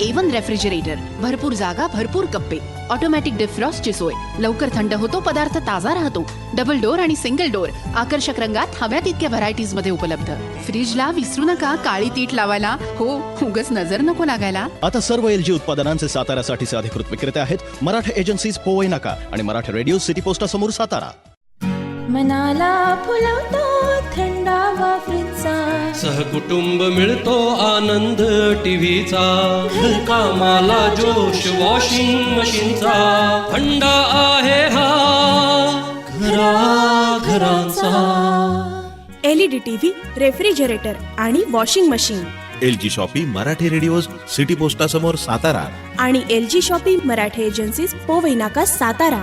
A1 refrigerator, भरपूर जागा, भरपूर कप्पे, ऑटोमॅटिक डिफ्रॉस्टची सोय, लवकर थंड होतो, पदार्थ ताजा राहतो. डबल डोअर आणि सिंगल डोअर आकर्षक रंगात हव्या तितक्या व्हरायटीज मध्ये उपलब्ध. फ्रीजला विसरू नका काळी तीट लावायला. हो, उगाच नजर नको लागायला. आता सर्व LG उत्पादनांचे साताऱ्यासाठीचे अधिकृत विक्रेते आहेत मराठा एजन्सीज पोवई नाका आणि मराठा रेडिओ सिटी पोस्टा समोर सातारा. मनाला फुलवतो थंडावा फ्रीजचा, सहकुटुंब मिळतो आनंद टीव्हीचा, घरकामाला जोश वॉशिंग मशीनचा, थंडा आहे हा घराघरांचा. LED टीव्ही, रेफ्रिजरेटर आणि washing machine, LG shoppe Marathi radios city पोस्टा समोर सातारा आणि LG shoppe Marathi agencies Powai Naka Satara.